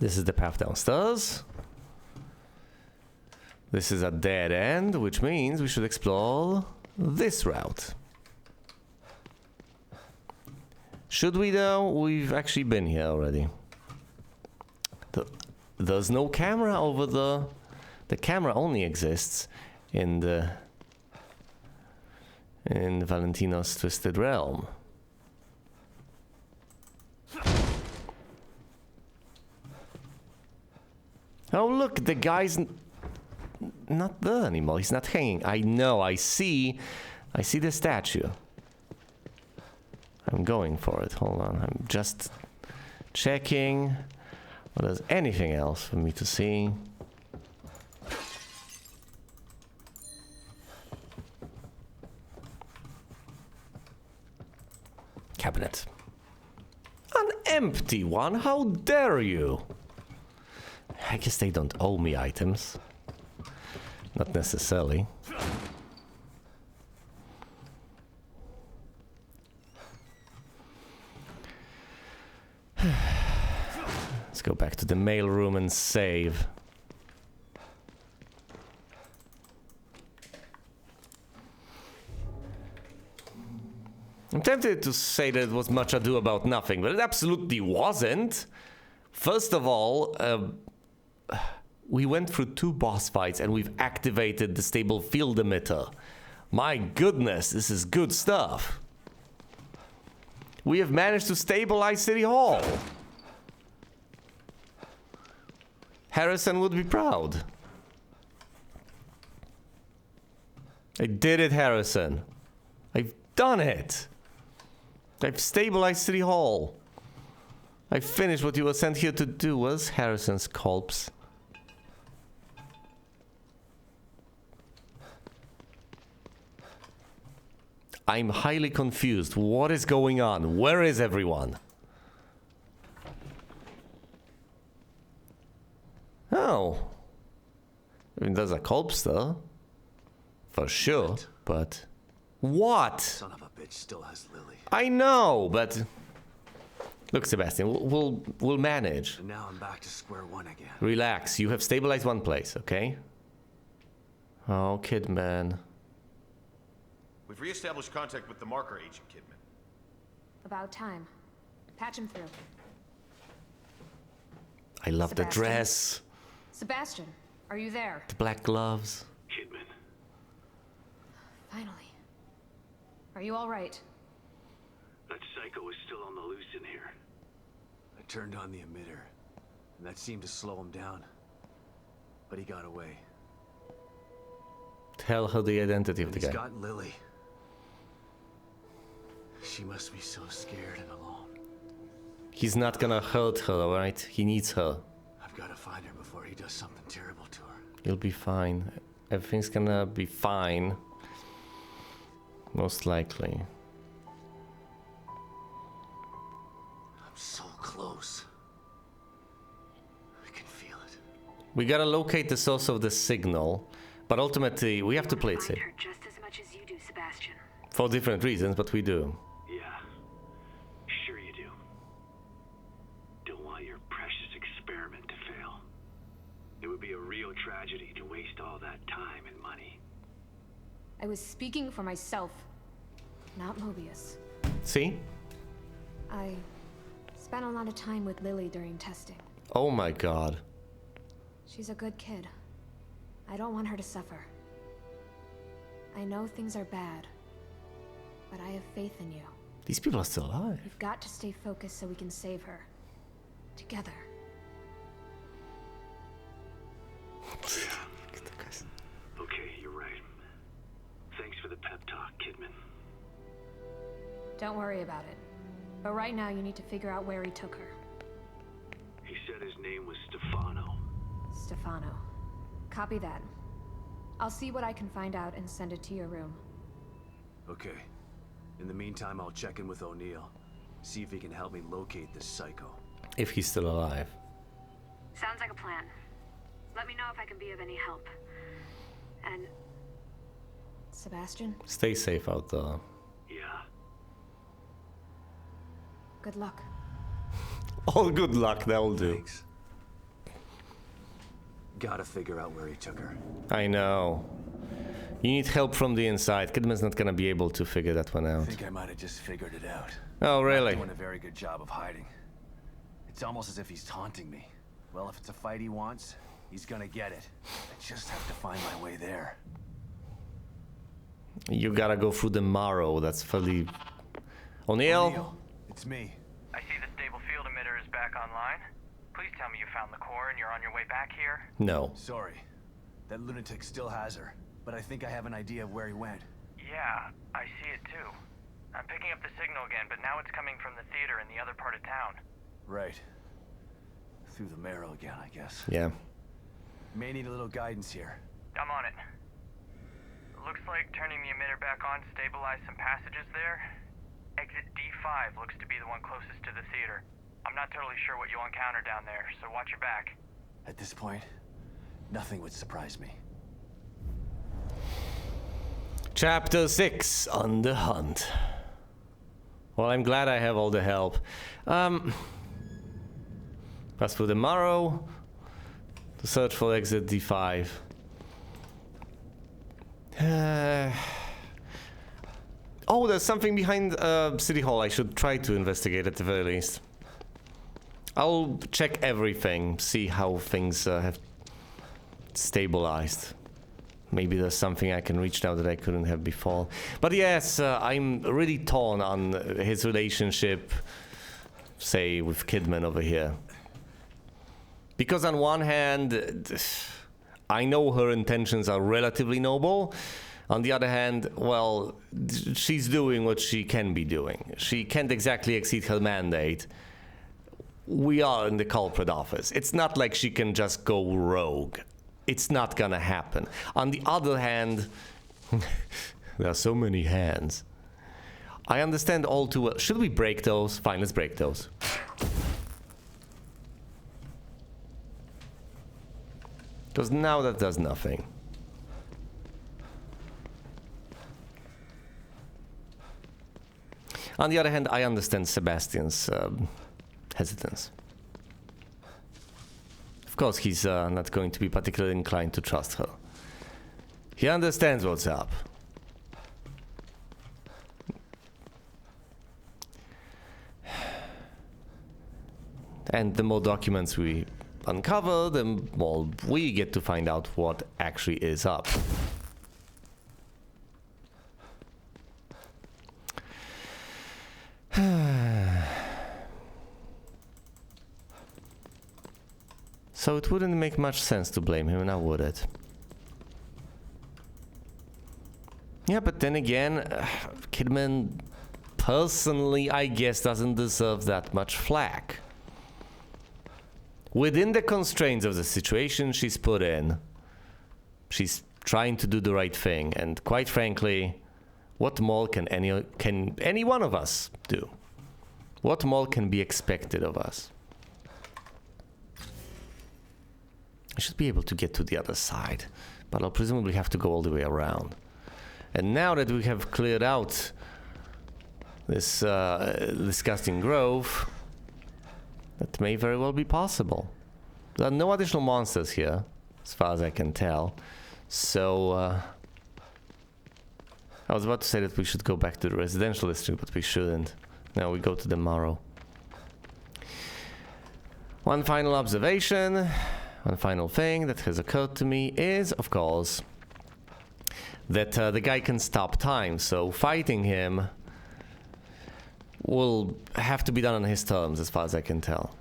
This is the path downstairs. This is a dead end, which means we should explore this route. Should we though? We've actually been here already. There's no camera over the... The camera only exists in Valentino's Twisted Realm. Oh look, the guy's not there anymore. He's not hanging. I know, I see the statue. I'm going for it. Hold on, I'm just checking whether there's anything else for me to see. Cabinet. An empty one? How dare you? I guess they don't owe me items. Not necessarily. Let's go back to the mail room and save. I'm tempted to say that it was much ado about nothing, but it absolutely wasn't. First of all, we went through 2 boss fights and we've activated the stable field emitter. My goodness, this is good stuff. We have managed to stabilize City Hall. Harrison would be proud. I did it, Harrison. I've done it. I've stabilized City Hall. I finished what you were sent here to do. Was Harrison's corpse? I'm highly confused. What is going on? Where is everyone? Oh. I mean, there's a corpse there. For sure, but... What? Son of a bitch still has Lily. I know, but... Look, Sebastian, we'll manage. And now I'm back to square one again. Relax, you have stabilized one place, okay? Oh, Kidman. We've re-established contact with the marker agent, Kidman. About time. Patch him through. I love the dress. Sebastian, are you there? The black gloves. Kidman. Finally. Are you all right? That psycho is still on the loose in here. I turned on the emitter, and that seemed to slow him down. But he got away. Tell her the identity of the guy. He's got Lily. She must be so scared and alone. He's not gonna hurt her, alright? He needs her. I've got to find her before he does something terrible to her. You'll be fine. Everything's gonna be fine. Most likely. I'm so close. I can feel it. We gotta locate the source of the signal, but ultimately we have to play it safe. Her just as much as you do, Sebastian. For different reasons, but we do. Yeah, sure you do. Don't want your precious experiment to fail. It would be a real tragedy to waste all that time and money. I was speaking for myself, not Mobius. See? I spent a lot of time with Lily during testing. Oh my god. She's a good kid. I don't want her to suffer. I know things are bad, but I have faith in you. These people are still alive. We've got to stay focused so we can save her. Together. Okay, you're right. Thanks for the pep talk, Kidman. Don't worry about it. But right now you need to figure out where he took her. He said his name was Stefano. Stefano. Copy that. I'll see what I can find out and send it to your room. Okay. In the meantime, I'll check in with O'Neill. See if he can help me locate this psycho. If he's still alive. Sounds like a plan. Let me know if I can be of any help. And Sebastian, Stay safe out there. Yeah. good luck. All good luck, that'll do. Thanks. Gotta figure out where he took her. I know. You need help from the inside. Kidman's not gonna be able to figure that one I out. think I might have just figured it out. Oh, really? Not doing a very good job of hiding. It's almost as if he's taunting me. Well, if it's a fight he wants, he's gonna get it. I just have to find my way there. You gotta go through the marrow. That's fairly... O'Neill? It's me. I see the stable field emitter is back online. Please tell me you found the core and you're on your way back here. No. Sorry. That lunatic still has her, but I think I have an idea of where he went. Yeah, I see it too. I'm picking up the signal again, but now it's coming from the theater in the other part of town. Right. Through the marrow again, I guess. Yeah. May need a little guidance here. I'm on it. Looks like turning the emitter back on stabilized some passages there. Exit D5 looks to be the one closest to the theater. I'm not totally sure what you'll encounter down there, so watch your back. At this point, nothing would surprise me. Chapter 6, On the Hunt. Well, I'm glad I have all the help. Pass through the marrow to search for exit D5. Oh, there's something behind City Hall I should try to investigate at the very least. I'll check everything, see how things have stabilized. Maybe there's something I can reach now that I couldn't have before. But yes, I'm really torn on his relationship, say, with Kidman over here. Because on one hand, I know her intentions are relatively noble. On the other hand, well, she's doing what she can be doing. She can't exactly exceed her mandate. We are in the culprit office. It's not like she can just go rogue. It's not gonna happen. On the other hand, there are so many hands. I understand all too well. Should we break those? Fine, let's break those. Because now that does nothing. On the other hand, I understand Sebastian's hesitance. Of course, he's not going to be particularly inclined to trust her. He understands what's up. And the more documents we uncover, the more we get to find out what actually is up. So it wouldn't make much sense to blame him, now would it? Yeah, but then again, Kidman personally, I guess, doesn't deserve that much flack. Within the constraints of the situation she's put in, she's trying to do the right thing, and quite frankly, what more can any one of us do? What more can be expected of us? I should be able to get to the other side, but I'll presumably have to go all the way around. And now that we have cleared out this disgusting grove, that may very well be possible. There are no additional monsters here, as far as I can tell. So, I was about to say that we should go back to the residential district, but we shouldn't. Now we go to the marrow. One final observation. One final thing that has occurred to me is, of course, that the guy can stop time, so fighting him will have to be done on his terms, as far as I can tell.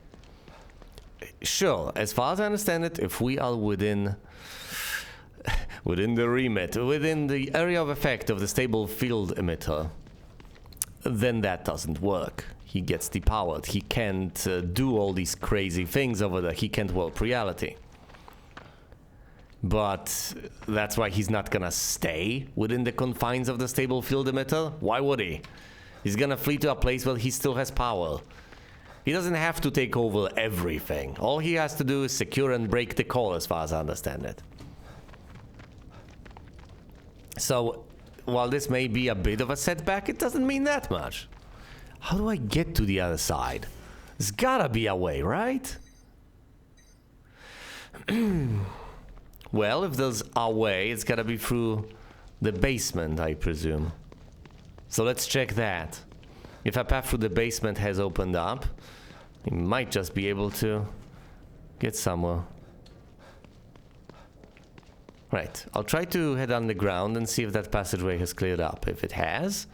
Sure, as far as I understand it, if we are within the remit, within the area of effect of the stable field emitter, then that doesn't work. He gets depowered. He can't do all these crazy things over there. He can't warp reality. But that's why he's not gonna stay within the confines of the stable field emitter. Why would he? He's gonna flee to a place where he still has power. He doesn't have to take over everything. All he has to do is secure and break the core, as far as I understand it. So, while this may be a bit of a setback, it doesn't mean that much. How do I get to the other side? There's gotta be a way, right? Well, if there's a way, it's gotta be through the basement, I presume. So let's check that. If a path through the basement has opened up, we might just be able to get somewhere. Right, I'll try to head underground and see if that passageway has cleared up. If it has,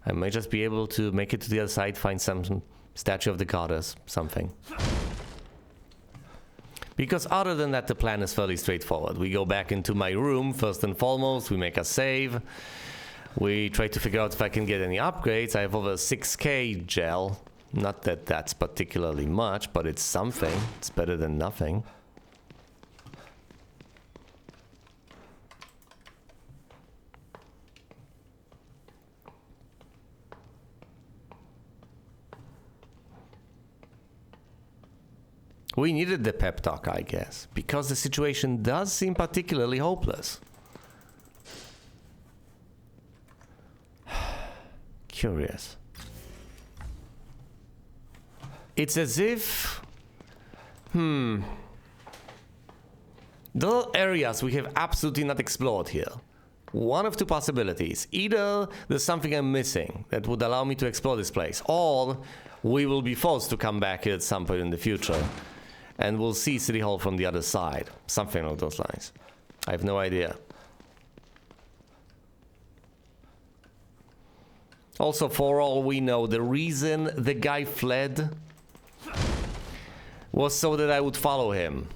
I may just be able to make it to the other side, find some statue of the goddess, something. Because other than that, the plan is fairly straightforward. We go back into my room, first and foremost, we make a save. We try to figure out if I can get any upgrades. I have over 6k gel. Not that that's particularly much, but it's something. It's better than nothing. We needed the pep talk, I guess, because the situation does seem particularly hopeless. Curious. It's as if... There are areas we have absolutely not explored here. One of two possibilities. Either there's something I'm missing that would allow me to explore this place, or we will be forced to come back here at some point in the future. And we'll see City Hall from the other side. Something along those lines. I have no idea. Also, for all we know, the reason the guy fled was so that I would follow him.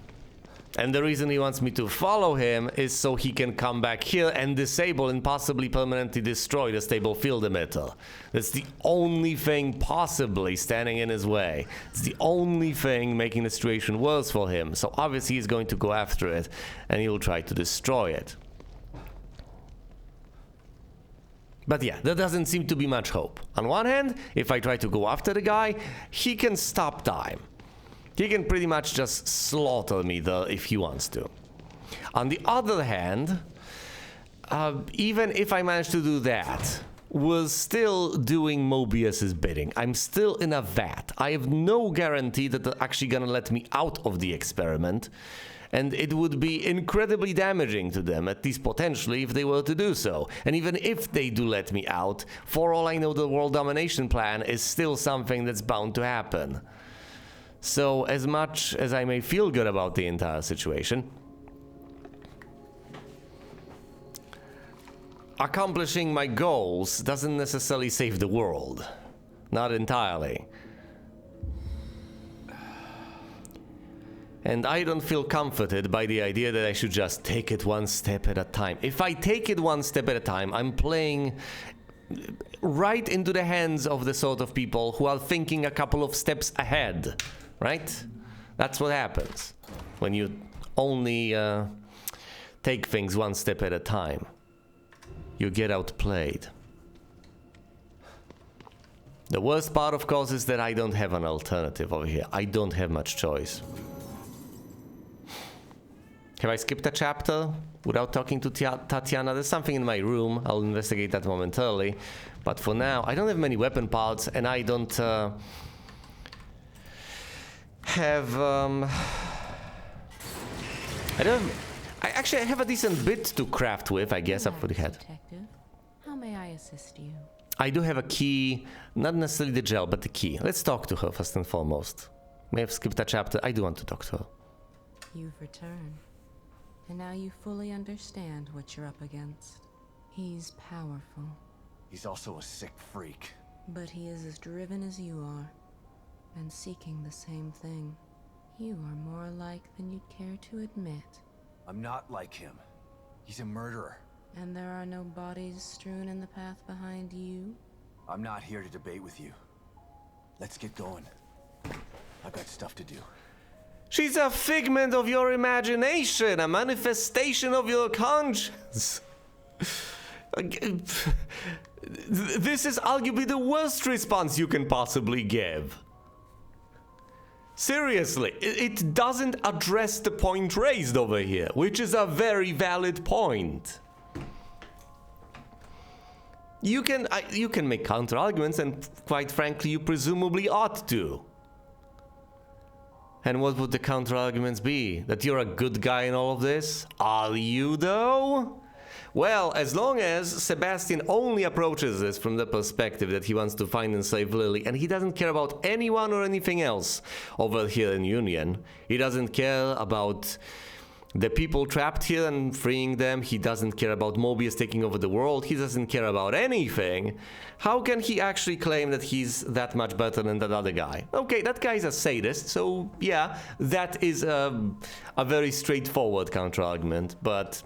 And the reason he wants me to follow him is so he can come back here and disable and possibly permanently destroy the stable field emitter. That's the only thing possibly standing in his way. It's the only thing making the situation worse for him. So obviously he's going to go after it and he'll try to destroy it. But yeah, there doesn't seem to be much hope. On one hand, if I try to go after the guy, he can stop time. He can pretty much just slaughter me there if he wants to. On the other hand, even if I manage to do that, we're still doing Mobius's bidding. I'm still in a vat. I have no guarantee that they're actually gonna let me out of the experiment, and it would be incredibly damaging to them, at least potentially, if they were to do so. And even if they do let me out, for all I know, the world domination plan is still something that's bound to happen. So, as much as I may feel good about the entire situation, accomplishing my goals doesn't necessarily save the world. Not entirely. And I don't feel comforted by the idea that I should just take it one step at a time. If I take it one step at a time, I'm playing right into the hands of the sort of people who are thinking a couple of steps ahead. Right? That's what happens when you only take things one step at a time. You get outplayed. The worst part, of course, is that I don't have an alternative over here. I don't have much choice. Have I skipped a chapter without talking to Tatiana? There's something in my room. I'll investigate that momentarily. But for now, I don't have many weapon parts, and I don't... I have a decent bit to craft with, I guess, up for the head. Detective, how may I assist you? I do have a key, not necessarily the gel, but the key. Let's talk to her first and foremost. May have skipped a chapter. I do want to talk to her. You've returned, and now you fully understand what you're up against. He's powerful, He's also a sick freak. but he is as driven as you are, and seeking the same thing. You are more alike than you'd care to admit. I'm not like him. He's a murderer. And there are no bodies strewn in the path behind you? I'm not here to debate with you. Let's get going. I've got stuff to do. She's a figment of your imagination, a manifestation of your conscience. This is arguably the worst response you can possibly give. Seriously, it doesn't address the point raised over here, which is a very valid point. You can make counter arguments, and quite frankly, you presumably ought to. And what would the counter arguments be? That you're a good guy in all of this? Are you though? Well, as long as Sebastian only approaches this from the perspective that he wants to find and save Lily, and he doesn't care about anyone or anything else over here in Union, he doesn't care about the people trapped here and freeing them, he doesn't care about Mobius taking over the world, he doesn't care about anything, how can he actually claim that he's that much better than that other guy? Okay, that guy's a sadist, so yeah, that is a very straightforward counter-argument, but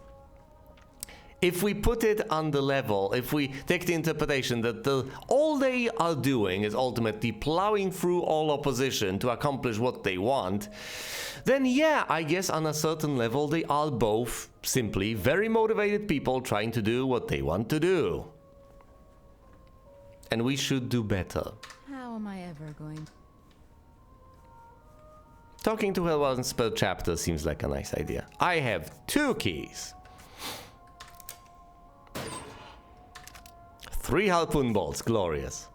if we put it on the level, if we take the interpretation that all they are doing is ultimately plowing through all opposition to accomplish what they want, then yeah, I guess on a certain level they are both simply very motivated people trying to do what they want to do. And we should do better. How am I ever going? Talking to her once per chapter seems like a nice idea. I have 2 keys. 3 harpoon bolts, glorious.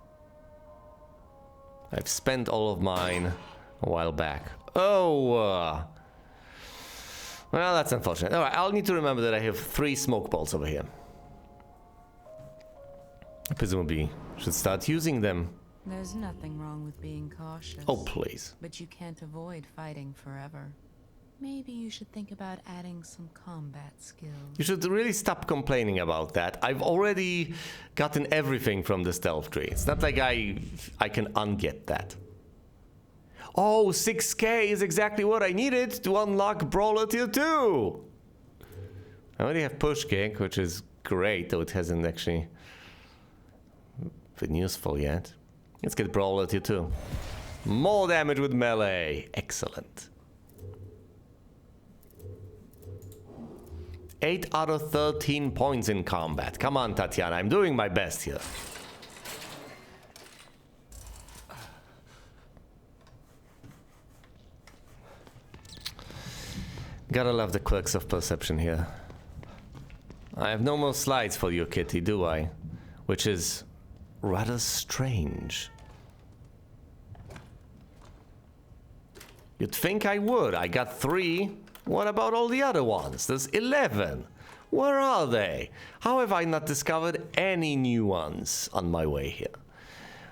I've spent all of mine a while back. Oh, well, that's unfortunate. Alright, I'll need to remember that I have 3 smoke bolts over here. I presumably should start using them. There's nothing wrong with being cautious. Oh, please. But you can't avoid fighting forever. Maybe you should think about adding some combat skills. You should really stop complaining about that. I've already gotten everything from the stealth tree. It's not like I can unget that. Oh, 6k is exactly what I needed to unlock Brawler Tier 2! I already have Push Kick, which is great, though it hasn't actually been useful yet. Let's get Brawler Tier 2. More damage with melee. Excellent. 8 out of 13 points in combat. Come on, Tatiana, I'm doing my best here. Gotta love the quirks of perception here. I have no more slides for you, Kitty, do I? Which is rather strange. You'd think I would. I got 3. What about all the other ones? There's 11. Where are they? How have I not discovered any new ones on my way here?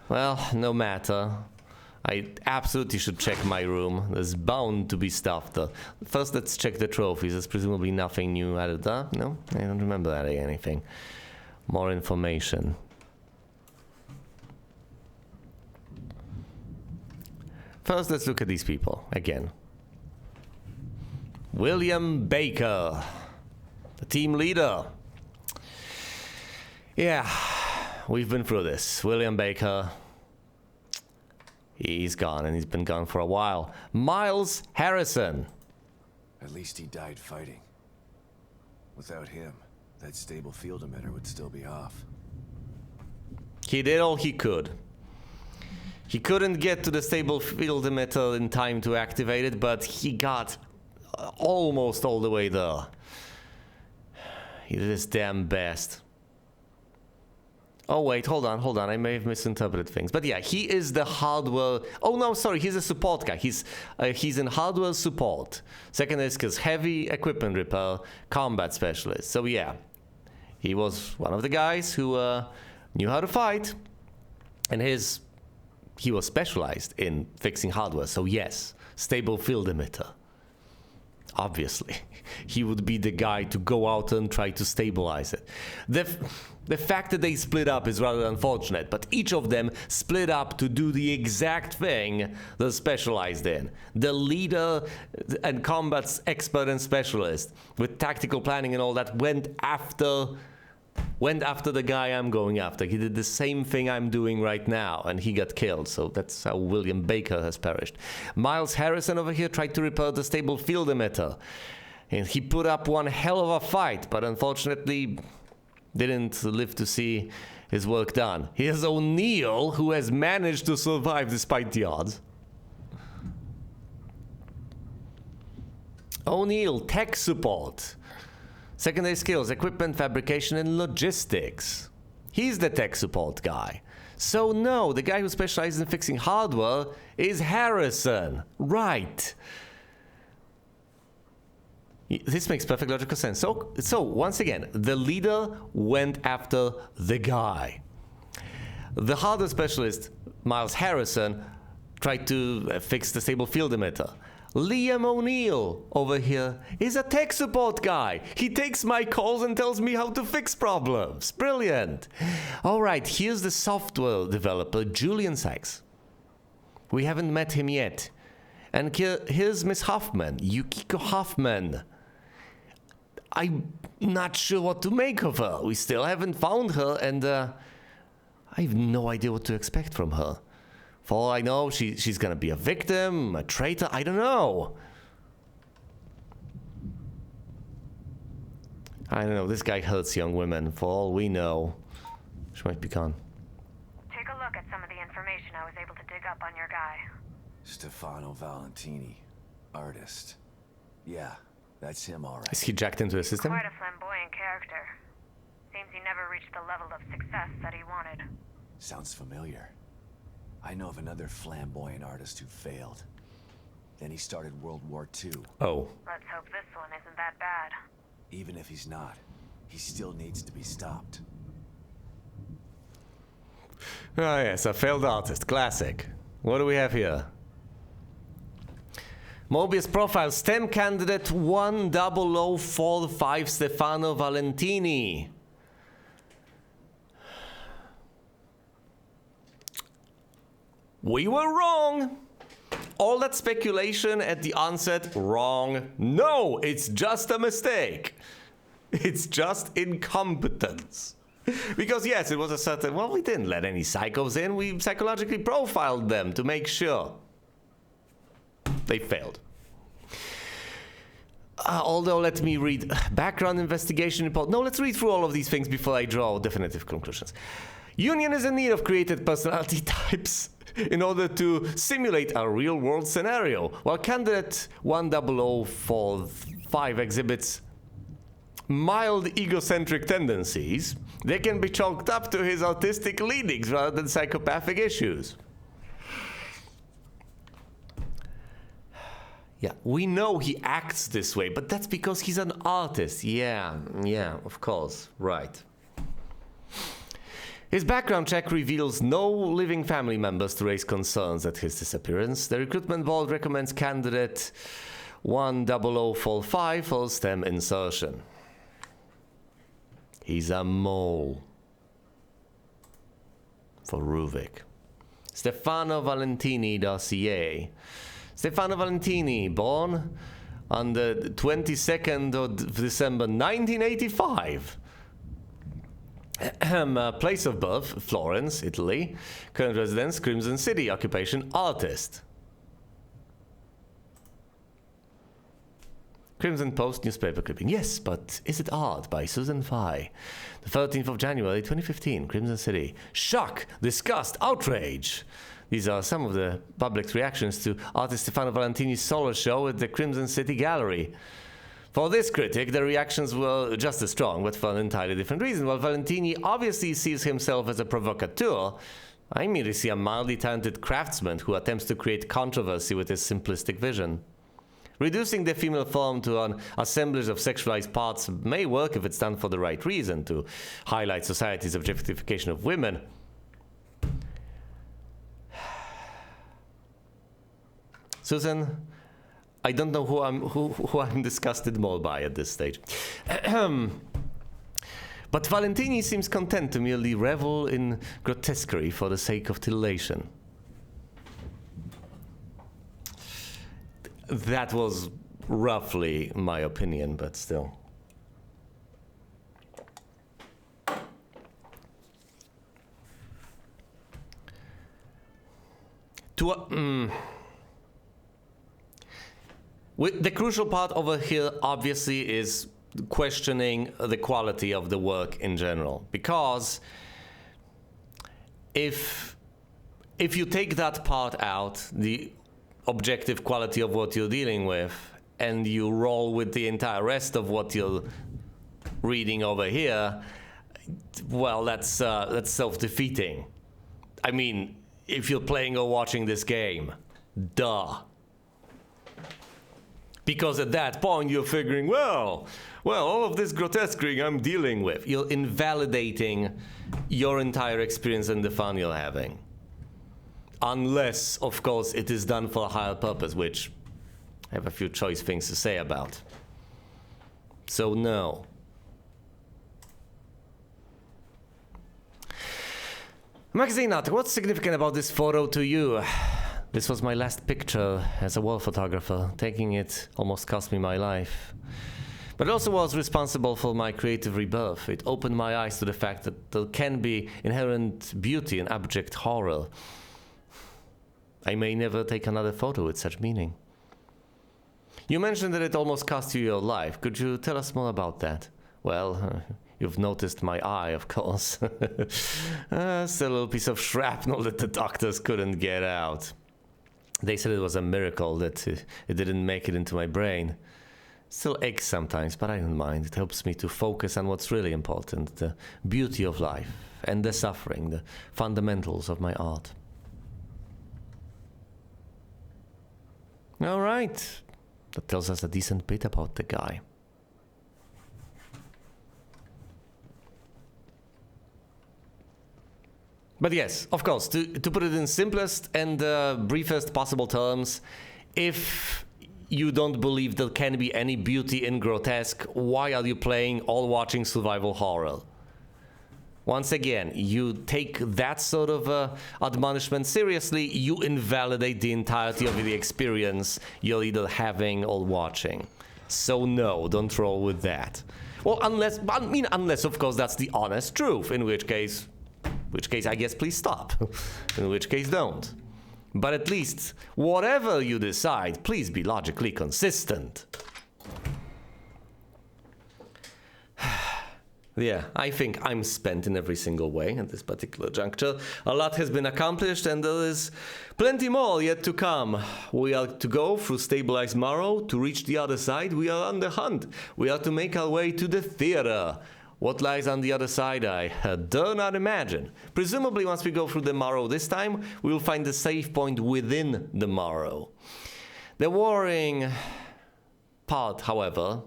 Well, no matter. I absolutely should check my room. There's bound to be stuff there. First, let's check the trophies. There's presumably nothing new added there. No, I don't remember adding anything. More information. First, let's look at these people again. William Baker, the team leader. Yeah, we've been through this. William Baker, he's gone, and he's been gone for a while. Miles Harrison. At least he died fighting. Without him, that stable field emitter would still be off. He did all he could. He couldn't get to the stable field emitter in time to activate it, but he got almost all the way there. He did his damn best. Oh wait, hold on, I may have misinterpreted things. But yeah, he is the hardware... Oh no, sorry, he's a support guy. He's in hardware support. Second is because heavy equipment repair, combat specialist. So yeah, he was one of the guys who knew how to fight. And he was specialized in fixing hardware. So yes, stable field emitter. Obviously, he would be the guy to go out and try to stabilize it. The fact that they split up is rather unfortunate, but each of them split up to do the exact thing they're specialized in. The leader and combat expert and specialist with tactical planning and all that went after the guy I'm going after. He did the same thing I'm doing right now, and he got killed. So that's how William Baker has perished. Miles Harrison over here tried to repair the stable field emitter, and he put up one hell of a fight, but unfortunately didn't live to see his work done. Here's O'Neill, who has managed to survive despite the odds. O'Neill, tech support. Secondary skills, equipment, fabrication, and logistics. He's the tech support guy. So no, the guy who specializes in fixing hardware is Harrison. Right. This makes perfect logical sense. So once again, the leader went after the guy. The hardware specialist, Miles Harrison, tried to fix the stable field emitter. Liam O'Neill over here is a tech support guy. He takes my calls and tells me how to fix problems. Brilliant. All right, here's the software developer, Julian Sykes. We haven't met him yet. And here's Miss Hoffman, Yukiko Hoffman. I'm not sure what to make of her. We still haven't found her, and I have no idea what to expect from her. For all I know, she's gonna be a victim, a traitor, I don't know. I don't know, this guy hurts young women. For all we know, she might be gone. Take a look at some of the information I was able to dig up on your guy. Stefano Valentini, artist. Yeah, that's him, all right. Is he jacked into the system? Quite a flamboyant character. Seems he never reached the level of success that he wanted. Sounds familiar. I know of another flamboyant artist who failed. Then he started World War II. Oh. Let's hope this one isn't that bad. Even if he's not, he still needs to be stopped. Oh yes, a failed artist. Classic. What do we have here? Mobius profile, STEM candidate 10045 Stefano Valentini. We were wrong. All that speculation at the onset, wrong. No, it's just a mistake. It's just incompetence. Because yes, it was a certain, well, we didn't let any psychos in. We psychologically profiled them to make sure. They failed. Although, let me read background investigation report. No, let's read through all of these things before I draw definitive conclusions. Union is in need of created personality types in order to simulate a real-world scenario. While candidate 10045 exhibits mild egocentric tendencies, they can be chalked up to his autistic leanings rather than psychopathic issues. Yeah, we know he acts this way, but that's because he's an artist. Yeah, of course, right. His background check reveals no living family members to raise concerns at his disappearance. The recruitment board recommends candidate 10045 for STEM insertion. He's a mole. For Ruvik. Stefano Valentini dossier. Stefano Valentini, born on the 22nd of December 1985. Place of birth, Florence, Italy. Current residence, Crimson City. Occupation, artist. Crimson Post newspaper clipping. Yes, but is it art? By Susan Fye. The 13th of January, 2015. Crimson City. Shock, disgust, outrage. These are some of the public's reactions to artist Stefano Valentini's solo show at the Crimson City Gallery. For this critic, the reactions were just as strong, but for an entirely different reason. While Valentini obviously sees himself as a provocateur, I merely see a mildly talented craftsman who attempts to create controversy with his simplistic vision. Reducing the female form to an assemblage of sexualized parts may work if it's done for the right reason, to highlight society's objectification of women. Susan, I don't know who I'm disgusted more by at this stage. But Valentini seems content to merely revel in grotesquerie for the sake of titillation. That was roughly my opinion, but still. The crucial part over here obviously is questioning the quality of the work in general, because if you take that part out, the objective quality of what you're dealing with, and you roll with the entire rest of what you're reading over here, well, that's self-defeating. I mean, if you're playing or watching this game. Duh. Because at that point you're figuring, well, all of this grotesquerie I'm dealing with. You're invalidating your entire experience and the fun you're having. Unless, of course, it is done for a higher purpose, which I have a few choice things to say about. So no. Magazine article, what's significant about this photo to you? This was my last picture as a wall photographer. Taking it almost cost me my life. But it also was responsible for my creative rebirth. It opened my eyes to the fact that there can be inherent beauty in abject horror. I may never take another photo with such meaning. You mentioned that it almost cost you your life. Could you tell us more about that? Well, you've noticed my eye, of course. Still a little piece of shrapnel that the doctors couldn't get out. They said it was a miracle that it didn't make it into my brain. Still aches sometimes, but I don't mind. It helps me to focus on what's really important, the beauty of life and the suffering, the fundamentals of my art. All right. That tells us a decent bit about the guy. But yes, of course, to put it in simplest and briefest possible terms, if you don't believe there can be any beauty in grotesque, why are you playing or watching survival horror? Once again, you take that sort of admonishment seriously, you invalidate the entirety of the experience you're either having or watching. So no, don't roll with that. Well, unless of course that's the honest truth, in which case I guess please stop. In which case don't. But at least, whatever you decide, please be logically consistent. Yeah, I think I'm spent in every single way at this particular juncture. A lot has been accomplished and there is plenty more yet to come. We are to go through stabilized Morrow. To reach the other side, we are on the hunt. We are to make our way to the theater. What lies on the other side, I dare not imagine. Presumably, once we go through the Morrow this time, we will find the safe point within the Morrow. The worrying part, however,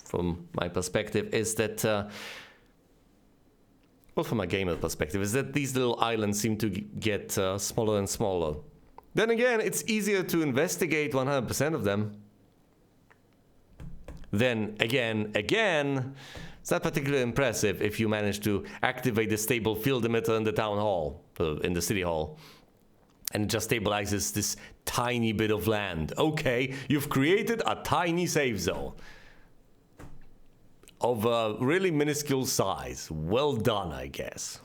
from my perspective, is that, from a gamer perspective, is that these little islands seem to get smaller and smaller. Then again, it's easier to investigate 100% of them. Then again, it's not particularly impressive if you manage to activate the stable field emitter in the town hall, in the city hall, and it just stabilizes this tiny bit of land. Okay, you've created a tiny safe zone of a really minuscule size. Well done, I guess.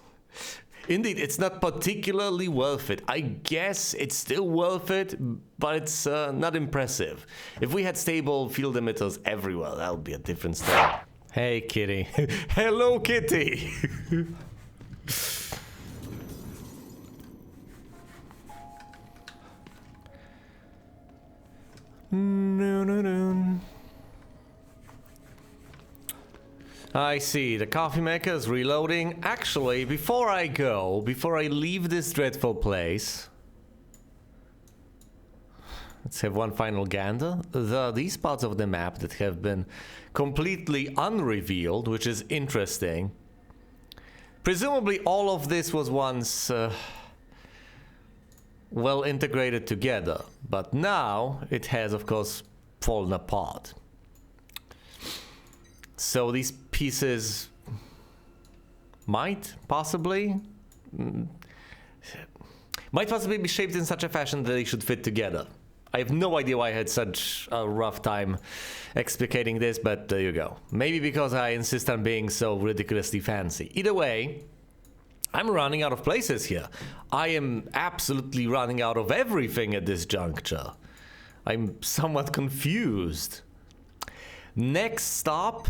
Indeed, it's not particularly worth it. I guess it's still worth it, but it's not impressive. If we had stable field emitters everywhere, that would be a different story. Hey, kitty. Hello, kitty. No. I see, the coffee maker is reloading. Actually, before I leave this dreadful place, let's have one final gander. There are these parts of the map that have been completely unrevealed, which is interesting. Presumably all of this was once well integrated together, but now it has, of course, fallen apart. So these pieces might possibly be shaped in such a fashion that they should fit together. I have no idea why I had such a rough time explicating this, but there you go. Maybe because I insist on being so ridiculously fancy. Either way, I'm running out of places here. I am absolutely running out of everything at this juncture. I'm somewhat confused. Next stop,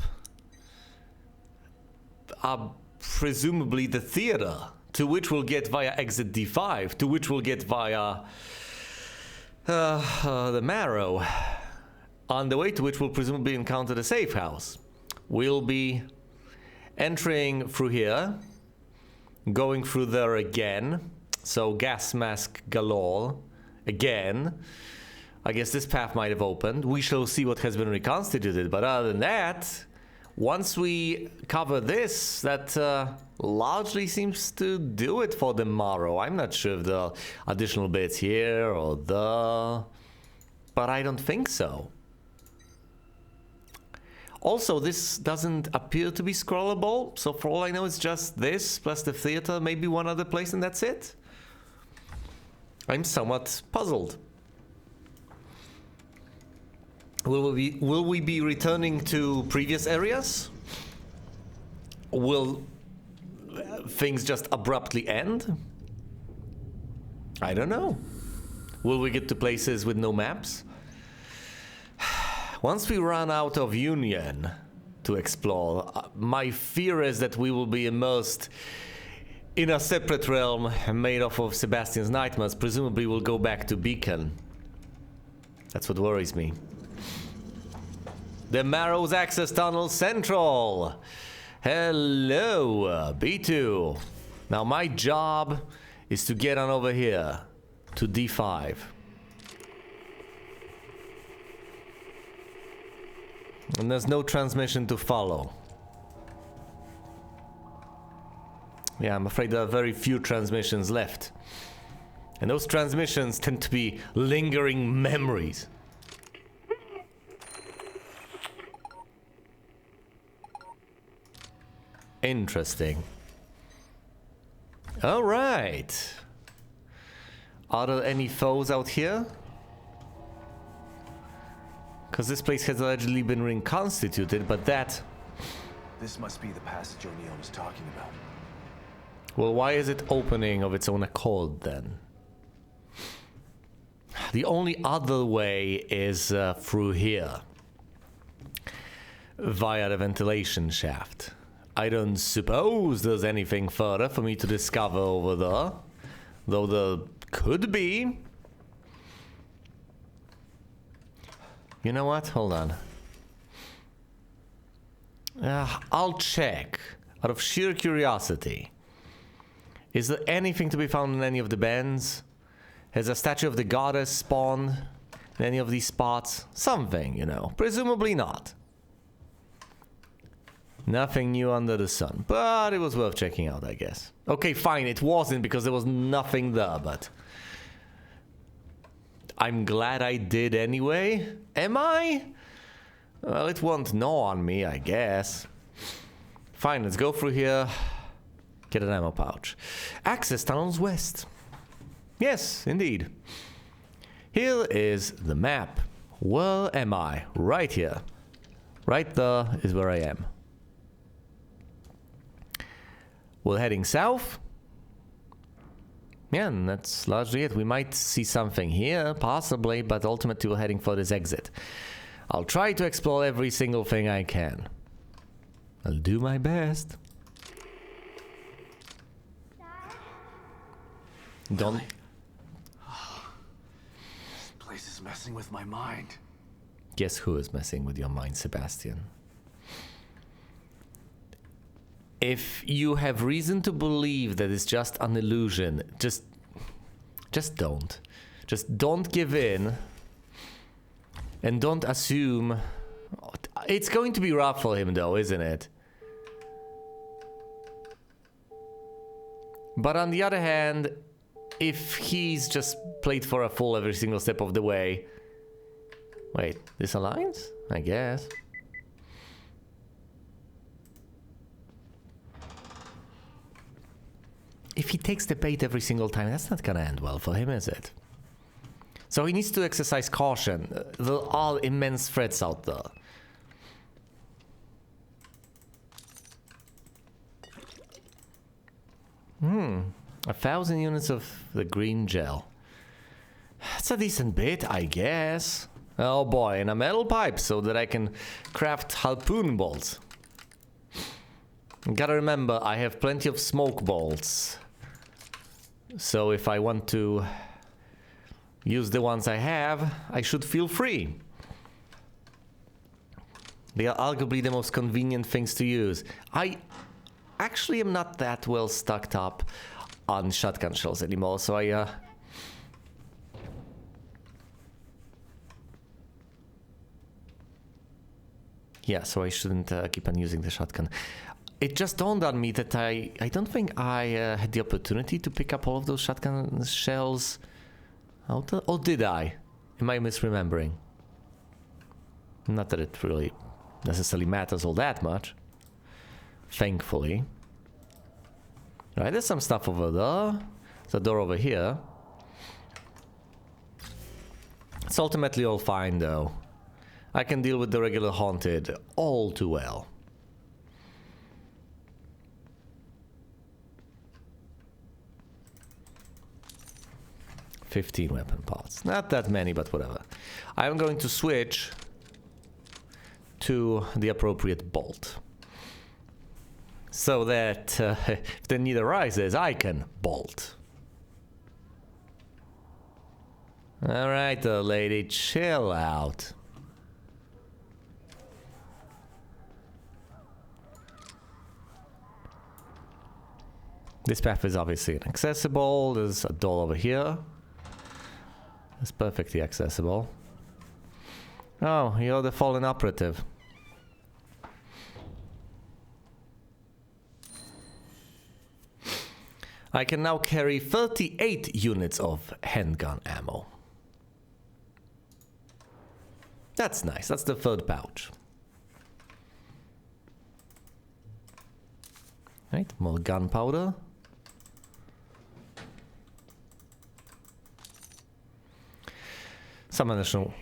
presumably the theater, to which we'll get via exit D5, to which we'll get via the Marrow, on the way to which we'll presumably encounter the safe house. We'll be entering through here, going through there again, So gas mask galore. Again. I guess this path might have opened. We shall see what has been reconstituted. But other than that, once we cover this, that largely seems to do it for the morrow. I'm not sure if there are additional bits here or there, but I don't think so. Also, this doesn't appear to be scrollable, so for all I know, it's just this, plus the theater, maybe one other place, and that's it. I'm somewhat puzzled. Will we be returning to previous areas? Will things just abruptly end? I don't know. Will we get to places with no maps? Once we run out of Union to explore, my fear is that we will be immersed in a separate realm made off of Sebastian's nightmares. Presumably we'll go back to Beacon. That's what worries me. The Marrow's Access Tunnel Central. Hello, B2. Now my job is to get on over here to D5. And there's no transmission to follow. Yeah, I'm afraid there are very few transmissions left. And those transmissions tend to be lingering memories. Interesting. All right. Are there any foes out here? Because this place has allegedly been reconstituted, but that... This must be the passage O'Neill was talking about. Well, why is it opening of its own accord then? The only other way is through here. Via the ventilation shaft. I don't suppose there's anything further for me to discover over there. Though there could be. You know what? Hold on. I'll check. Out of sheer curiosity. Is there anything to be found in any of the bends? Has a statue of the goddess spawned in any of these spots? Something, you know. Presumably not. Nothing new under the sun. But it was worth checking out, I guess. Okay, fine. It wasn't because there was nothing there, but... I'm glad I did anyway. Am I? Well, it won't gnaw on me, I guess. Fine, let's go through here. Get an ammo pouch. Access tunnels west. Yes, indeed. Here is the map. Where am I? Right here. Right there is where I am. We're heading south. Yeah, and that's largely it. We might see something here, possibly, but ultimately we're heading for this exit. I'll try to explore every single thing I can. I'll do my best. Don't... This place is messing with my mind. Guess who is messing with your mind, Sebastian? If you have reason to believe that it's just an illusion, just don't. Just don't give in. And don't assume... It's going to be rough for him though, isn't it? But on the other hand, if he's just played for a fool every single step of the way... Wait, this aligns? I guess. If he takes the bait every single time, that's not gonna end well for him, is it? So he needs to exercise caution. There are immense threats out there. Hmm. 1,000 units of the green gel. That's a decent bit, I guess. Oh boy, and a metal pipe so that I can craft harpoon bolts. Gotta remember, I have plenty of smoke bolts. So if I want to use the ones I have, I should feel free. They are arguably the most convenient things to use. I actually am not that well stocked up on shotgun shells anymore, so I yeah, so I shouldn't keep on using the shotgun. It just dawned on me that I don't think I had the opportunity to pick up all of those shotgun shells. Or did I? Am I misremembering? Not that it really necessarily matters all that much. Thankfully. Right, there's some stuff over there. There's a door over here. It's ultimately all fine though. I can deal with the regular haunted all too well. $15 weapon parts. Not that many, but whatever. I'm going to switch to the appropriate bolt. So that if the need arises, I can bolt. Alright, lady, chill out. This path is obviously inaccessible. There's a door over here. It's perfectly accessible. Oh, you're the fallen operative. I can now carry 38 units of handgun ammo. That's nice. That's the third pouch. Right, more gunpowder. Some additional.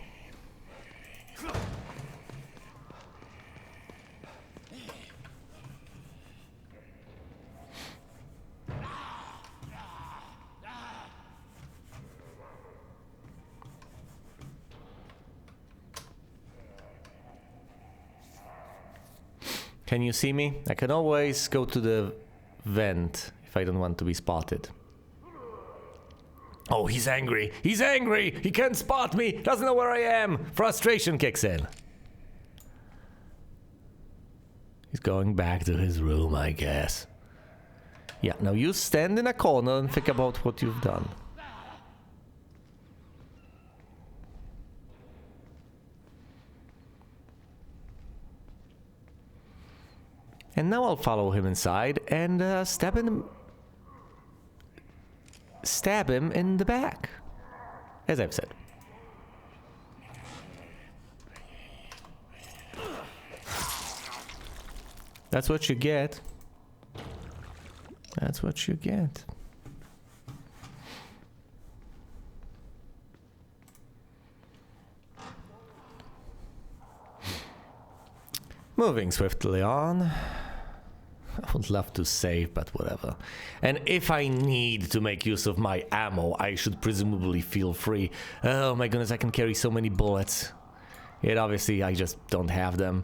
Can you see me? I can always go to the vent if I don't want to be spotted. Oh, he's angry. He's angry. He can't spot me. Doesn't know where I am. Frustration kicks in. He's going back to his room, I guess. Yeah, now you stand in a corner and think about what you've done. And now I'll follow him inside and stab him in the back, as I've said. That's what you get. That's what you get. Moving swiftly on. I would love to save, but whatever. And if I need to make use of my ammo, I should presumably feel free. Oh my goodness, I can carry so many bullets. Yet obviously I just don't have them.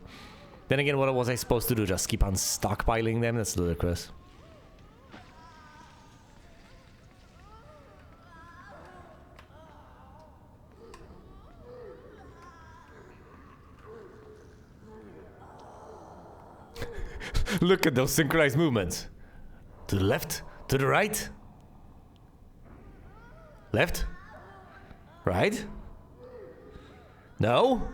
Then again, what was I supposed to do? Just keep on stockpiling them? That's ludicrous. Look at those synchronized movements. To the left, to the right. Left. Right. No.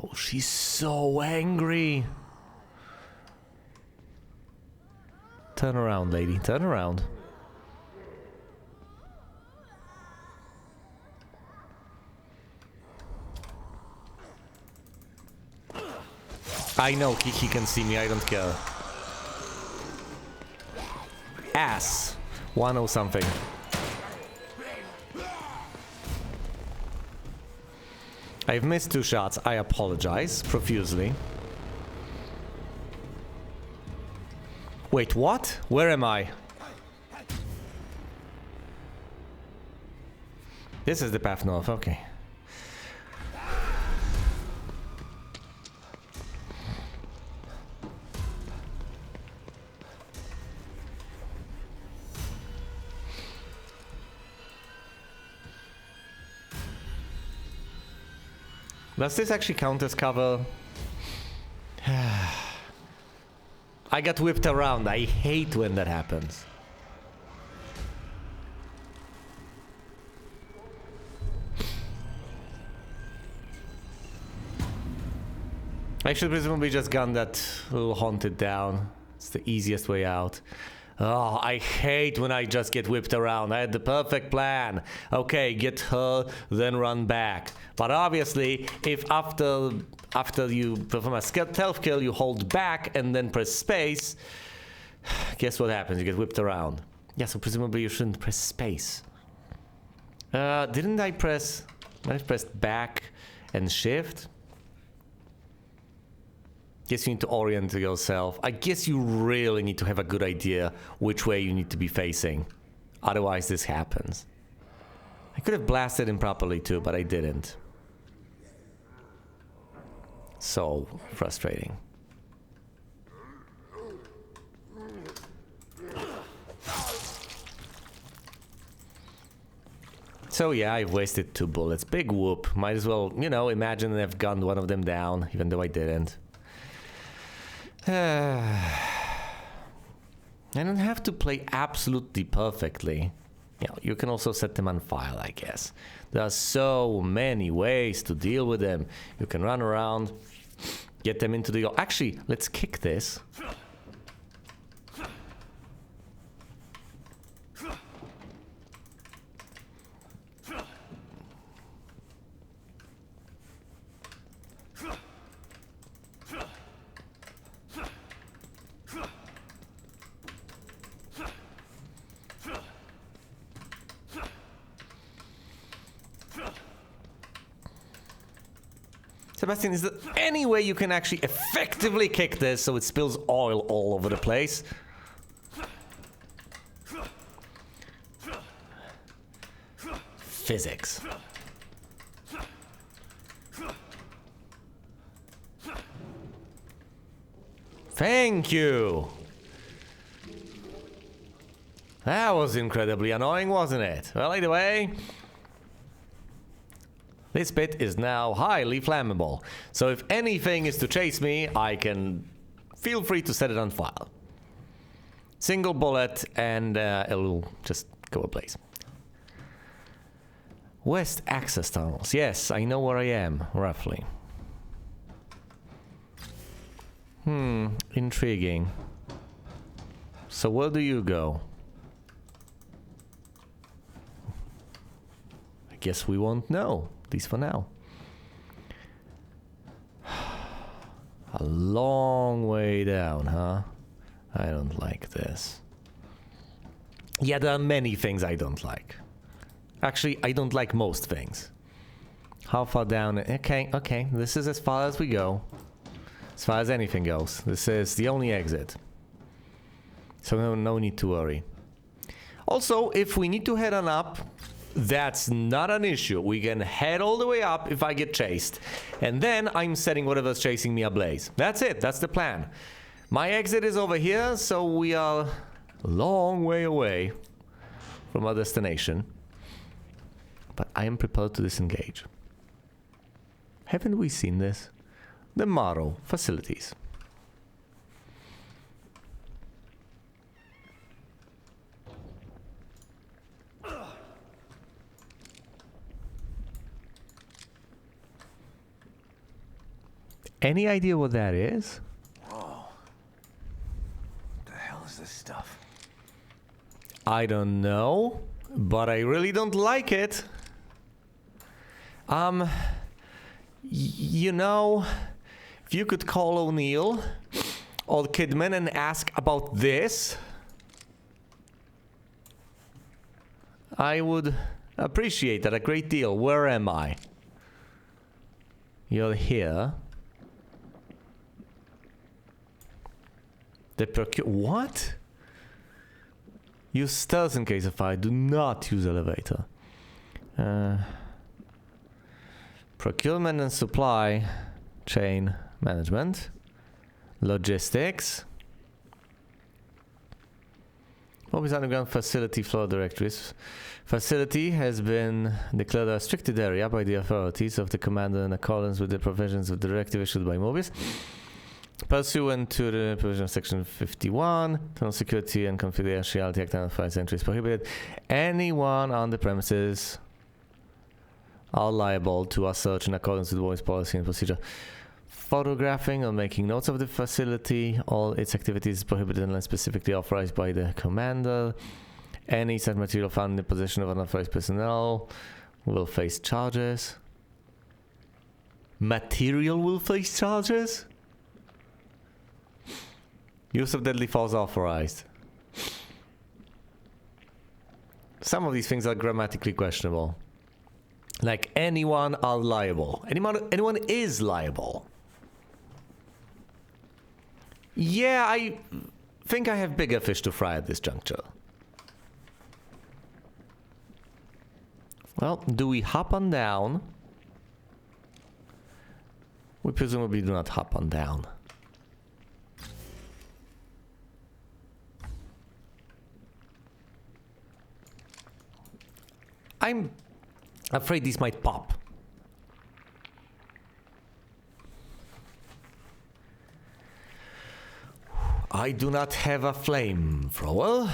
Oh, she's so angry. Turn around, lady. Turn around. I know he can see me. I don't care. Ass. 1-0 something. I've missed 2 shots. I apologize profusely. Wait, what? Where am I? This is the path north, okay. Does this actually count as cover? I got whipped around. I hate when that happens. I should presumably just gun that little haunted down. It's the easiest way out. Oh, I hate when I just get whipped around. I had the perfect plan. Okay, get her, then run back. But obviously, if after you perform a stealth kill, you hold back and then press space, guess what happens? You get whipped around. Yeah, so presumably you shouldn't press space. Didn't I press... I pressed back and shift? Guess you need to orient yourself. I guess you really need to have a good idea which way you need to be facing. Otherwise this happens. I could have blasted him properly too, but I didn't. So frustrating. So yeah, I've wasted 2 bullets. Big whoop. Might as well, you know, imagine I've gunned one of them down, even though I didn't. I don't have to play absolutely perfectly. You know, you can also set them on fire, I guess. There are so many ways to deal with them. You can run around, get them into the... Actually, let's kick this. Sebastian, is there any way you can actually effectively kick this so it spills oil all over the place? Physics. Thank you! That was incredibly annoying, wasn't it? Well, either way... This bit is now highly flammable, so if anything is to chase me, I can feel free to set it on fire. Single bullet and it'll just go ablaze. West access tunnels. Yes, I know where I am, roughly. Intriguing. So where do you go? I guess we won't know. At least for now. A long way down, huh? I don't like this. Yeah, there are many things I don't like. Actually, I don't like most things. How far down? Okay, this is as far as we go. As far as anything goes. This is the only exit. So no need to worry. Also, if we need to head on up, that's not an issue. We can head all the way up if I get chased. And then I'm setting whatever's chasing me ablaze. That's it. That's the plan. My exit is over here, so we are a long way away from our destination. But I am prepared to disengage. Haven't we seen this? The Morrow facilities. Any idea what that is? Whoa. What the hell is this stuff? I don't know, but I really don't like it. You know, if you could call O'Neill or Kidman and ask about this, I would appreciate that a great deal. Where am I? You're here. What? Use stealth in case of fire. Do not use elevator. Procurement and supply chain management. Logistics. Mobius Underground Facility floor directories. Facility has been declared a restricted area by the authorities of the commander in accordance with the provisions of the directive issued by Mobius. Pursuant to the provision of section 51, internal security and confidentiality act unauthorized entry is prohibited. Anyone on the premises are liable to a search in accordance with Mobius policy and procedure. Photographing or making notes of the facility, all its activities is prohibited unless specifically authorized by the commander. Any such material found in the possession of unauthorized personnel will face charges. Material will face charges? Use of deadly force authorized. Some of these things are grammatically questionable. Like anyone are liable. Anyone is liable. Yeah, I think I have bigger fish to fry at this juncture. Well, do we hop on down? We presumably do not hop on down. I'm afraid these might pop. I do not have a flamethrower.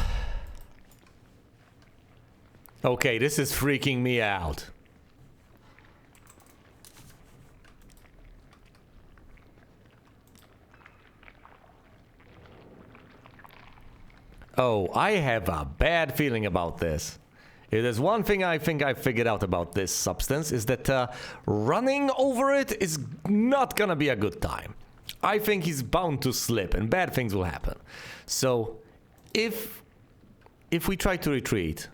Okay, this is freaking me out. Oh, I have a bad feeling about this. If there's one thing I think I figured out about this substance is that running over it is not gonna be a good time. I think he's bound to slip and bad things will happen. So, if we try to retreat,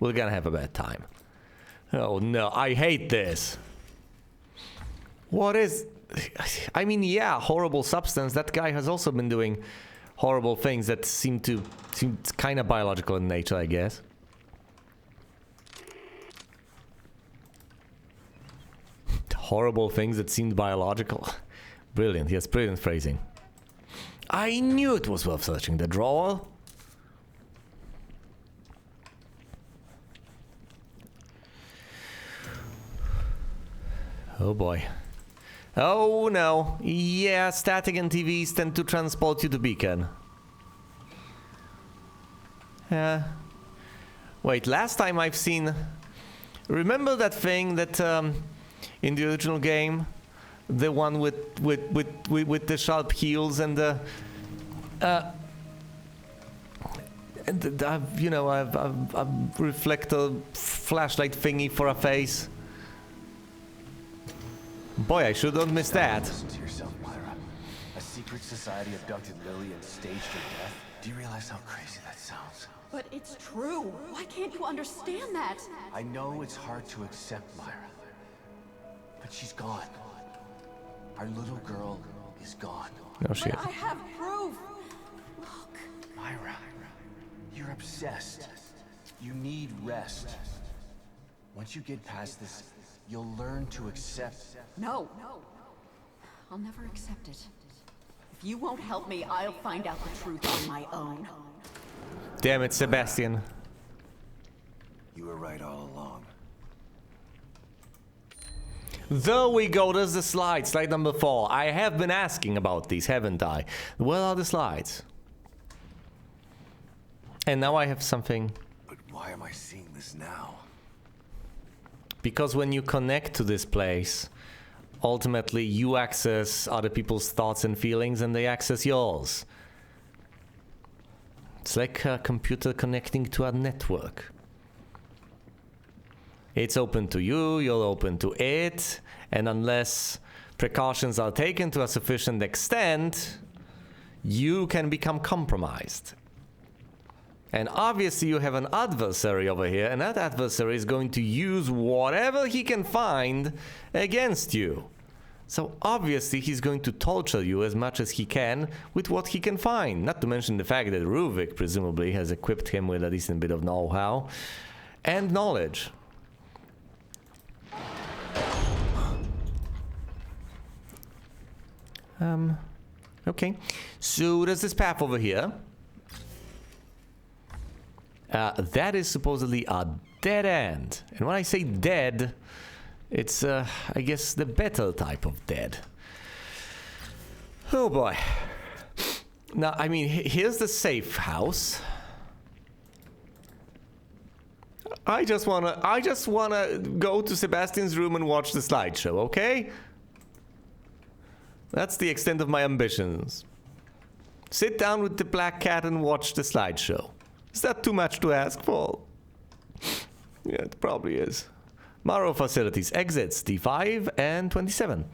we're gonna have a bad time. Oh no, I hate this. What is... I mean, yeah, horrible substance. That guy has also been doing horrible things that seem kind of biological in nature, I guess. Horrible things that seemed biological. Brilliant, yes, brilliant phrasing. I knew it was worth searching the drawer. Oh boy. Oh no. Yeah, static and TVs tend to transport you to Beacon. Wait, last time I've seen... Remember that thing that in the original game? The one with the sharp heels and the... you know, a reflector flashlight thingy for a face. Boy, I sure don't miss that. Listen to yourself, Myra. A secret society abducted Lily and staged her death. Do you realize how crazy that sounds? But it's true. Why can't you understand that? I know it's hard to accept, Myra. But she's gone. Our little girl is gone. No shit. But I have proof. Look. Myra, you're obsessed. You need rest. Once you get past this, you'll learn to accept. No. I'll never accept it. If you won't help me, I'll find out the truth on my own. Damn it, Sebastian. You were right all along. There we go, there's the slide, slide number 4. I have been asking about these, haven't I? Where are the slides? And now I have something. But why am I seeing this now? Because when you connect to this place, ultimately you access other people's thoughts and feelings and they access yours. It's like a computer connecting to a network. It's open to you, you're open to it, and unless precautions are taken to a sufficient extent, you can become compromised. And obviously you have an adversary over here, and that adversary is going to use whatever he can find against you. So obviously he's going to torture you as much as he can with what he can find. Not to mention the fact that Ruvik presumably has equipped him with a decent bit of know-how and knowledge. Okay, so there's this path over here. That is supposedly a dead end. And when I say dead, it's, I guess, the better type of dead. Oh boy. Now, I mean, here's the safe house. I just wanna go to Sebastian's room and watch the slideshow, okay? That's the extent of my ambitions. Sit down with the black cat and watch the slideshow. Is that too much to ask for? Yeah, it probably is. Morrow facilities, exits, D5 and 27.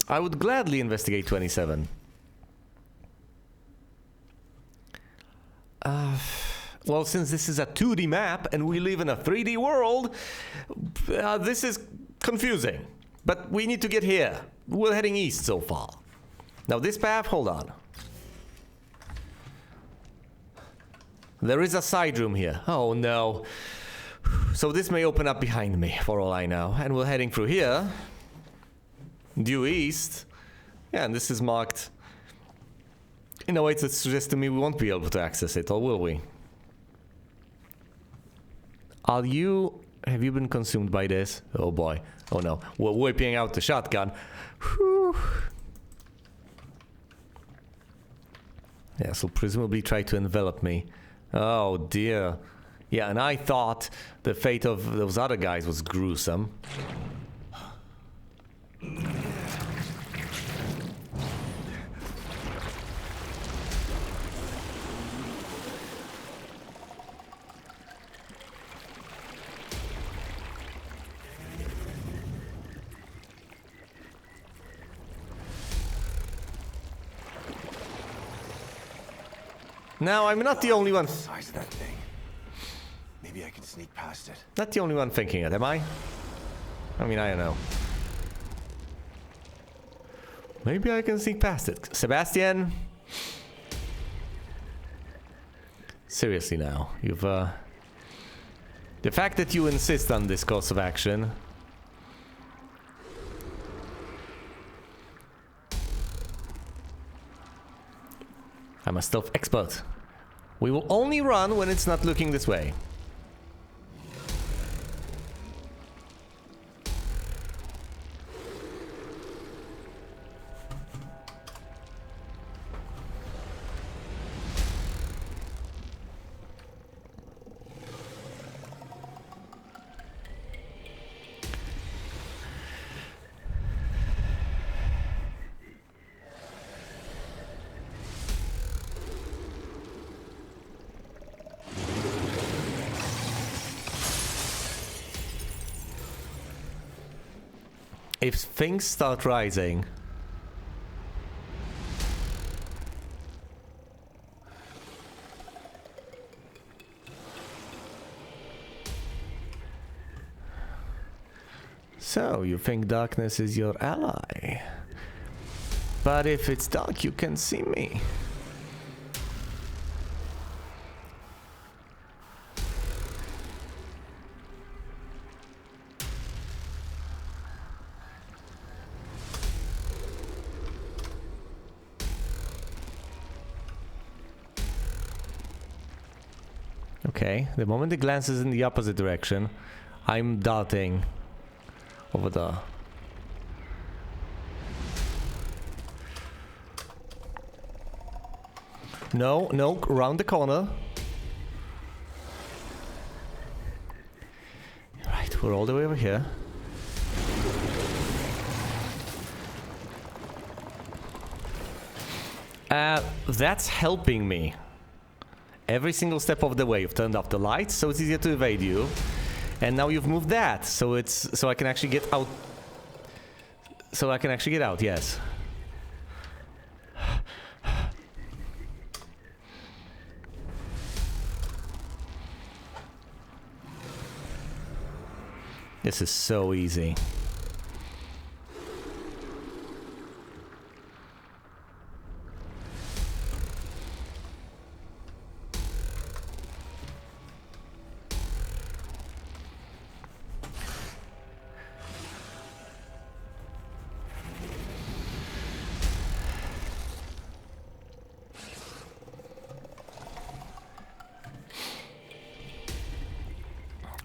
I would gladly investigate 27. Well, since this is a 2D map and we live in a 3D world, this is confusing. But we need to get here. We're heading east so far. Now this path, hold on. There is a side room here. Oh no. So this may open up behind me, for all I know. And we're heading through here. Due east. Yeah, and this is marked. In a way that suggests to me we won't be able to access it, or will we? Have you been consumed by this? Oh boy. Oh no. We're whipping out the shotgun. Whew. Yeah, so presumably try to envelop me. Oh dear. Yeah, and I thought the fate of those other guys was gruesome. Now, I'm not the only one. Size of that thing. Maybe I can sneak past it. Not the only one thinking it, am I? I mean, I don't know. Maybe I can sneak past it. Sebastian? Seriously now, you've, the fact that you insist on this course of action... I'm a stealth expert. We will only run when it's not looking this way. If things start rising... So, you think darkness is your ally? But if it's dark, you can see me. Okay, the moment it glances in the opposite direction, I'm darting over the... No, no, around the corner. Right, we're all the way over here. That's helping me. Every single step of the way, you've turned off the lights, so it's easier to evade you. And now you've moved that, so I can actually get out. So I can actually get out, yes. This is so easy.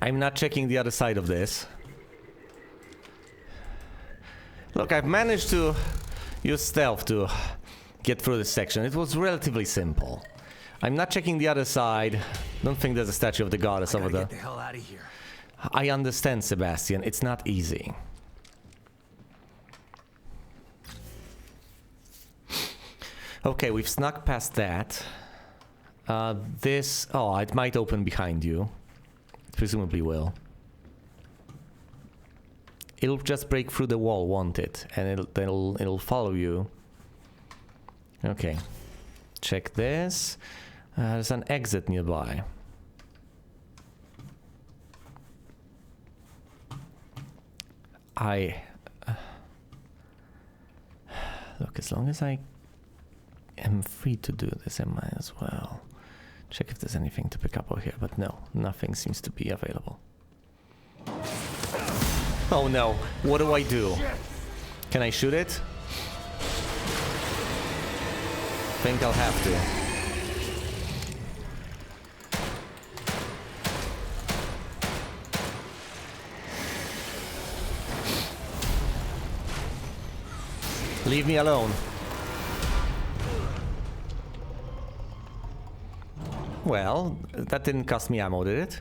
I'm not checking the other side of this. Look, I've managed to use stealth to get through this section. It was relatively simple. I'm not checking the other side. Don't think there's a statue of the goddess over there. Get the hell out of here. I understand, Sebastian. It's not easy. Okay, we've snuck past that. This... Oh, it might open behind you. It presumably will. It'll just break through the wall, won't it? And it'll follow you. Okay. Check this. There's an exit nearby. Look, as long as I am free to do this, I might as well check if there's anything to pick up over here. But no, nothing seems to be available. Oh no, what do I do? Can I shoot it? Think I'll have to. Leave me alone. Well, that didn't cost me ammo, did it?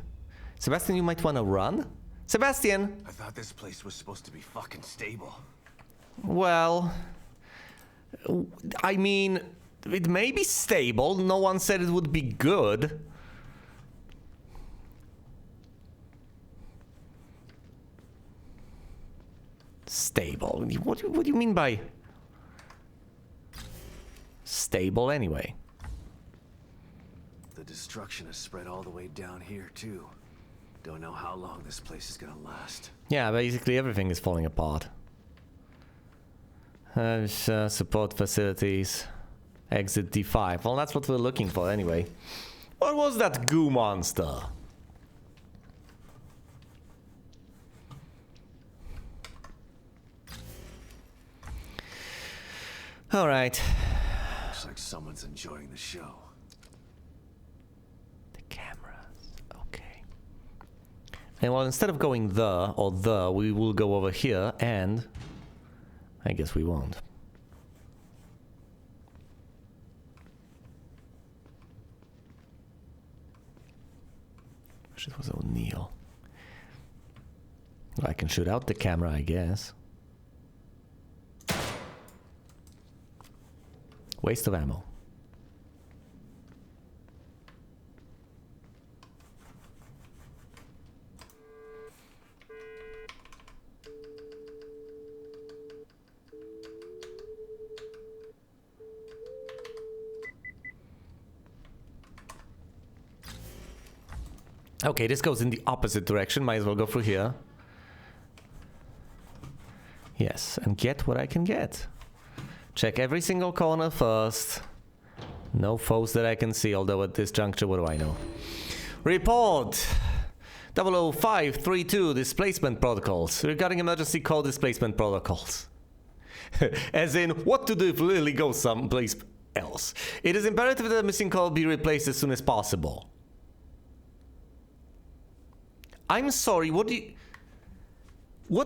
Sebastian, you might want to run? Sebastian! I thought this place was supposed to be fucking stable. Well... I mean... It may be stable. No one said it would be good. Stable? What do you mean by... stable anyway? The destruction has spread all the way down here, too. Don't know how long this place is gonna last. Yeah, basically everything is falling apart. Support facilities. Exit D5. Well, that's what we're looking for anyway. What was that goo monster? Alright. Looks like someone's enjoying the show. The cameras. Okay. And well, instead of going there, we will go over here and... I guess we won't. It was O'Neill. Well, I can shoot out the camera, I guess. Waste of ammo. Okay, this goes in the opposite direction. Might as well go through here. Yes, and get what I can get. Check every single corner first. No foes that I can see, although at this juncture, what do I know? Report! 00532 displacement protocols. Regarding emergency call displacement protocols. As in, what to do if Lily goes someplace else. It is imperative that the missing call be replaced as soon as possible. I'm sorry, what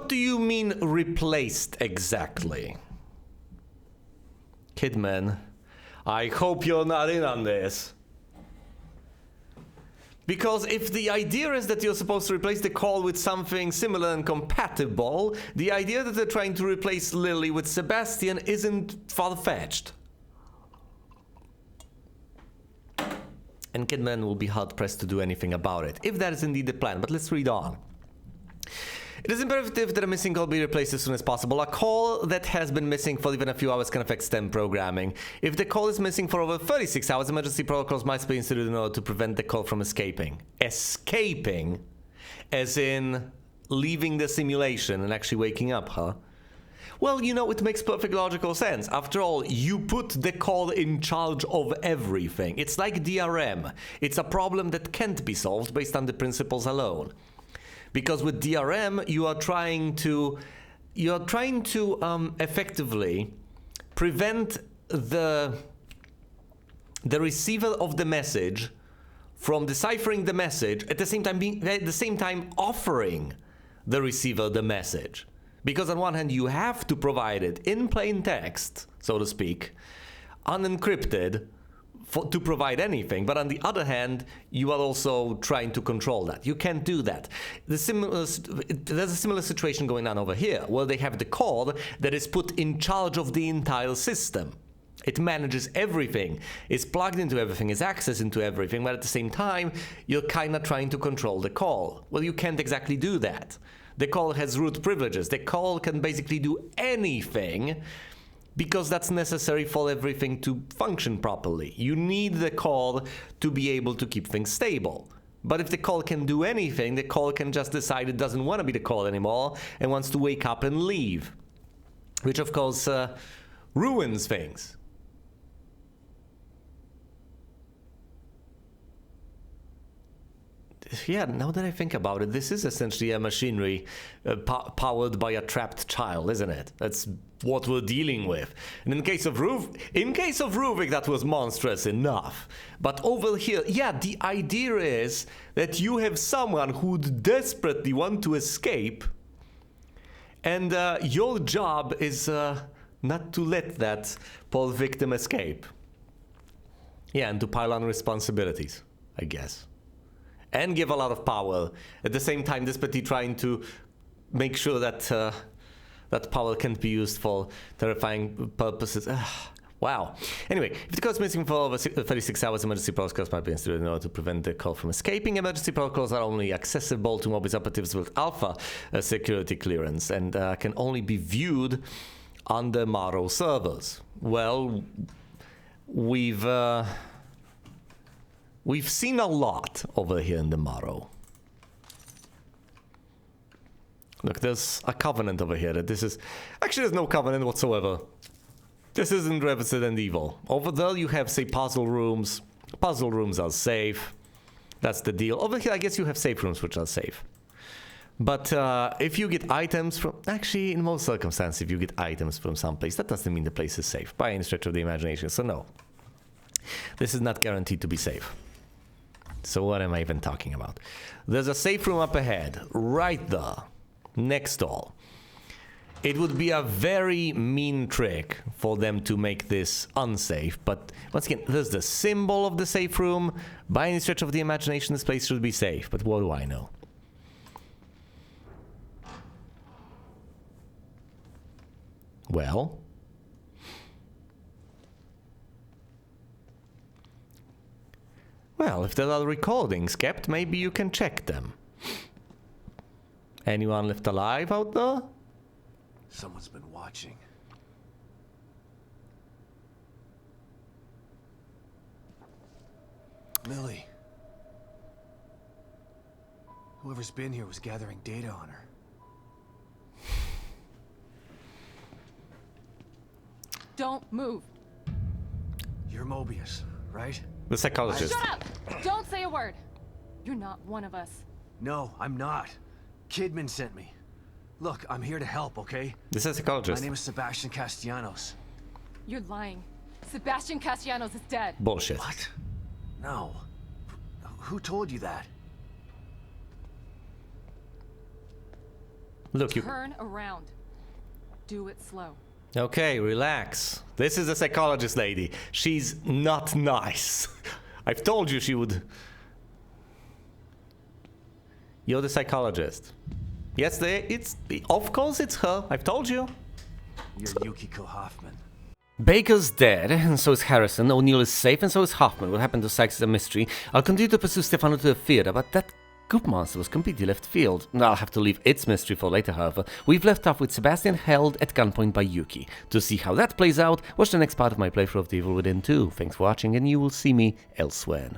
do you mean replaced exactly? Kidman, I hope you're not in on this. Because if the idea is that you're supposed to replace the call with something similar and compatible, the idea that they're trying to replace Lily with Sebastian isn't far-fetched. And Kidman will be hard-pressed to do anything about it, if that is indeed the plan. But let's read on. It is imperative that a missing call be replaced as soon as possible. A call that has been missing for even a few hours can affect STEM programming. If the call is missing for over 36 hours, emergency protocols must be instituted in order to prevent the call from escaping. Escaping? As in leaving the simulation and actually waking up, huh? Well, you know, it makes perfect logical sense. After all, you put the call in charge of everything. It's like DRM. It's a problem that can't be solved based on the principles alone. Because with DRM, you are trying to effectively prevent the receiver of the message from deciphering the message at the same time offering the receiver the message. Because on one hand, you have to provide it in plain text, so to speak, unencrypted, to provide anything, but on the other hand, you are also trying to control that. You can't do that. There's a similar situation going on over here, where they have the cord that is put in charge of the entire system. It manages everything, is plugged into everything, is access into everything, but at the same time, you're kind of trying to control the call. Well, you can't exactly do that. The call has root privileges. The call can basically do anything, because that's necessary for everything to function properly. You need the call to be able to keep things stable. But if the call can do anything, the call can just decide it doesn't want to be the call anymore and wants to wake up and leave. Which, of course, ruins things. Yeah, now that I think about it, this is essentially a machinery powered by a trapped child, isn't it? That's what we're dealing with. And in case of Ruvik, that was monstrous enough. But over here, yeah, the idea is that you have someone who desperately want to escape, and your job is not to let that poor victim escape. Yeah, and to pile on responsibilities, I guess. And give a lot of power, at the same time desperately trying to make sure that that power can't be used for terrifying purposes. Wow. Anyway, if the call is missing for over 36 hours, emergency protocols might be instituted in order to prevent the call from escaping. Emergency protocols are only accessible to Mobius operatives with Alpha security clearance and can only be viewed on the Morrow servers. Well, we've seen a lot over here in the Morrow. Look, there's a covenant over here. That this is... Actually, there's no covenant whatsoever. This isn't Resident Evil. Over there, you have, say, puzzle rooms. Puzzle rooms are safe. That's the deal. Over here, I guess you have safe rooms, which are safe. But if you get items from... Actually, in most circumstances, if you get items from someplace, that doesn't mean the place is safe, by any stretch of the imagination. So, no. This is not guaranteed to be safe. So what am I even talking about? There's a safe room up ahead, right there, next door. It would be a very mean trick for them to make this unsafe, but once again, there's the symbol of the safe room. By any stretch of the imagination, this place should be safe, but what do I know? Well... Well, if there are recordings kept, maybe you can check them. Anyone left alive out there? Someone's been watching. Millie. Whoever's been here was gathering data on her. Don't move. You're Mobius, right? The psychologist. Shut up! Don't say a word. You're not one of us. No, I'm not. Kidman sent me. Look, I'm here to help, okay? This is a psychologist. My name is Sebastian Castellanos. You're lying. Sebastian Castellanos is dead. Bullshit. What? No. Who told you that? Look, you... Turn around. Do it slow. Okay, relax. This is a psychologist lady. She's not nice. I've told you she would... You're the psychologist. Yes, of course it's her. I've told you. You're Yukiko Hoffman. Baker's dead, and so is Harrison. O'Neill is safe, and so is Hoffman. What happened to Sykes is a mystery. I'll continue to pursue Stefano to the theater, but that Goop monster was completely left field. I'll have to leave its mystery for later, however. We've left off with Sebastian held at gunpoint by Yuki. To see how that plays out, watch the next part of my playthrough of The Evil Within 2. Thanks for watching, and you will see me elsewhere.